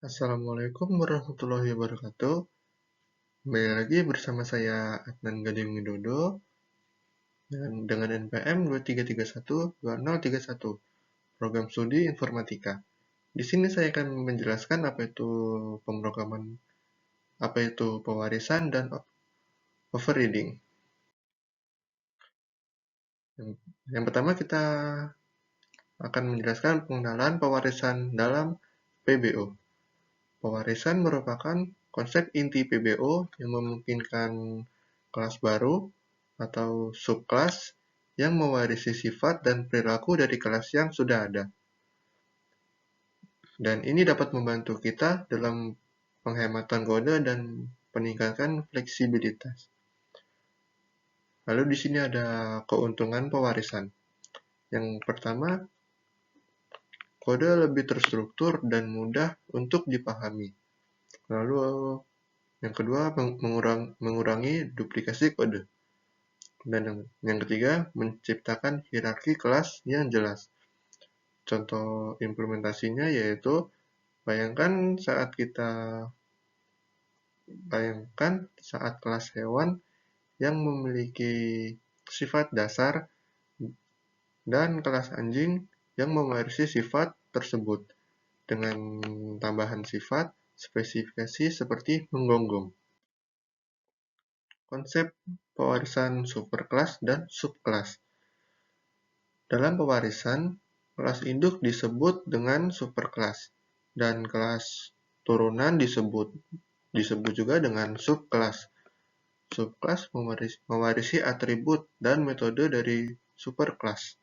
Assalamualaikum warahmatullahi wabarakatuh. Kembali lagi bersama saya Adnan Gading Widodo dan dengan NPM 23312031, Program Studi Informatika. Di sini saya akan menjelaskan apa itu pemrograman, apa itu pewarisan dan overriding. Yang pertama kita akan menjelaskan pengenalan pewarisan dalam PBO. Pewarisan merupakan konsep inti PBO yang memungkinkan kelas baru atau subkelas yang mewarisi sifat dan perilaku dari kelas yang sudah ada. Dan ini dapat membantu kita dalam penghematan kode dan peningkatan fleksibilitas. Lalu di sini ada keuntungan pewarisan. Yang pertama, kode lebih terstruktur dan mudah untuk dipahami. Lalu yang kedua, mengurangi duplikasi kode. Dan yang ketiga, menciptakan hierarki kelas yang jelas. Contoh implementasinya yaitu bayangkan saat kelas hewan yang memiliki sifat dasar dan kelas anjing yang mewarisi sifat tersebut dengan tambahan sifat spesifikasi seperti menggonggong. Konsep pewarisan superkelas dan subkelas. Dalam pewarisan, kelas induk disebut dengan superkelas dan kelas turunan disebut juga dengan subkelas. Subkelas mewarisi atribut dan metode dari superkelas.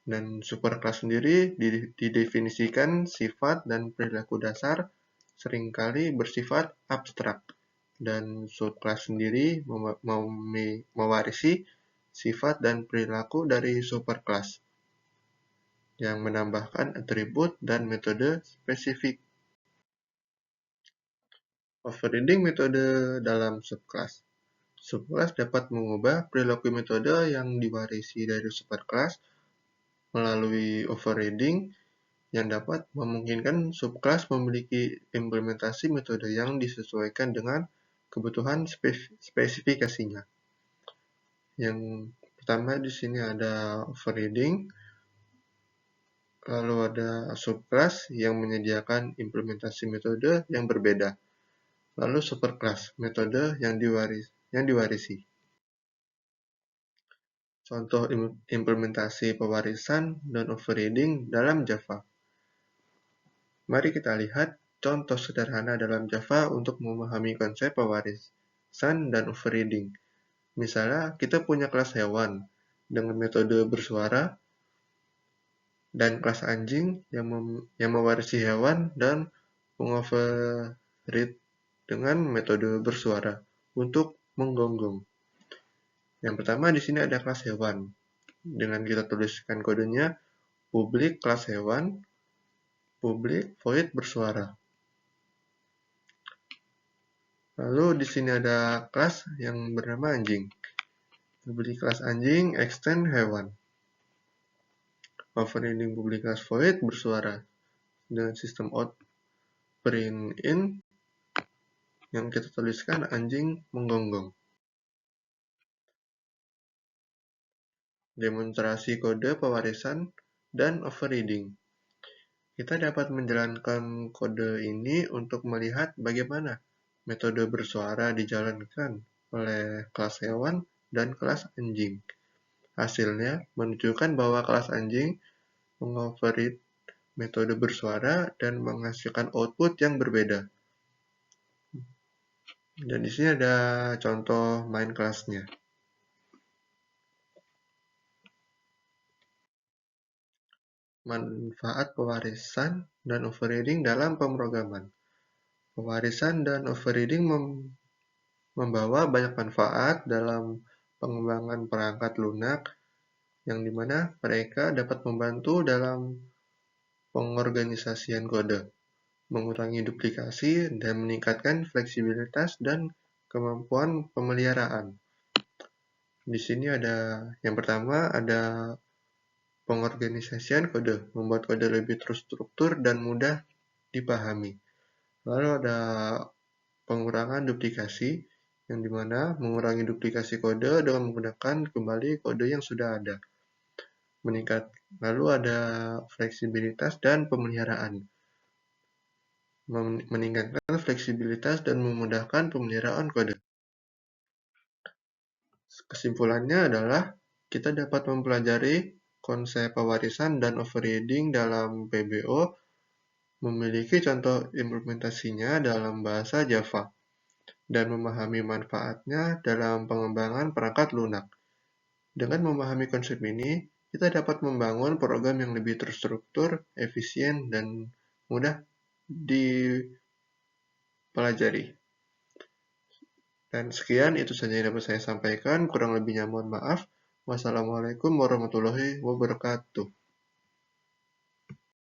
Dan superkelas sendiri didefinisikan sifat dan perilaku dasar seringkali bersifat abstrak. Dan subkelas sendiri mewarisi sifat dan perilaku dari superkelas yang menambahkan atribut dan metode spesifik. Overriding metode dalam subkelas. Subkelas dapat mengubah perilaku metode yang diwarisi dari superkelas melalui overriding yang dapat memungkinkan subkelas memiliki implementasi metode yang disesuaikan dengan kebutuhan spesifikasinya. Yang pertama di sini ada overriding, lalu ada subkelas yang menyediakan implementasi metode yang berbeda, lalu superkelas, metode yang diwarisi. Contoh implementasi pewarisan dan overriding dalam Java. Mari kita lihat contoh sederhana dalam Java untuk memahami konsep pewarisan dan overriding. Misalnya, kita punya kelas hewan dengan metode bersuara dan kelas anjing yang mewarisi hewan dan mengoverride dengan metode bersuara untuk menggonggong. Yang pertama di sini ada kelas hewan. Dengan kita tuliskan kodenya publik kelas hewan, publik void bersuara. Lalu di sini ada kelas yang bernama anjing. Publik kelas anjing extend hewan. Overriding publik kelas void bersuara dengan sistem out print in yang kita tuliskan anjing menggonggong. Demonstrasi kode pewarisan dan overriding. Kita dapat menjalankan kode ini untuk melihat bagaimana metode bersuara dijalankan oleh kelas hewan dan kelas anjing. Hasilnya menunjukkan bahwa kelas anjing mengoverride metode bersuara dan menghasilkan output yang berbeda. Dan di sini ada contoh main kelasnya. Manfaat pewarisan dan overriding dalam pemrograman. Pewarisan dan overriding membawa banyak manfaat dalam pengembangan perangkat lunak, yang dimana mereka dapat membantu dalam pengorganisasian kode, mengurangi duplikasi, dan meningkatkan fleksibilitas dan kemampuan pemeliharaan. Di sini ada yang pertama ada pengorganisasian kode, membuat kode lebih terstruktur dan mudah dipahami. Lalu ada pengurangan duplikasi, yang dimana mengurangi duplikasi kode dengan menggunakan kembali kode yang sudah ada. Lalu ada fleksibilitas dan pemeliharaan. Meningkatkan fleksibilitas dan memudahkan pemeliharaan kode. Kesimpulannya adalah kita dapat mempelajari konsep pewarisan dan overriding dalam PBO, memiliki contoh implementasinya dalam bahasa Java, dan memahami manfaatnya dalam pengembangan perangkat lunak. Dengan memahami konsep ini, kita dapat membangun program yang lebih terstruktur, efisien, dan mudah dipelajari. Dan sekian, itu saja yang dapat saya sampaikan. Kurang lebihnya mohon maaf. Wassalamualaikum warahmatullahi wabarakatuh.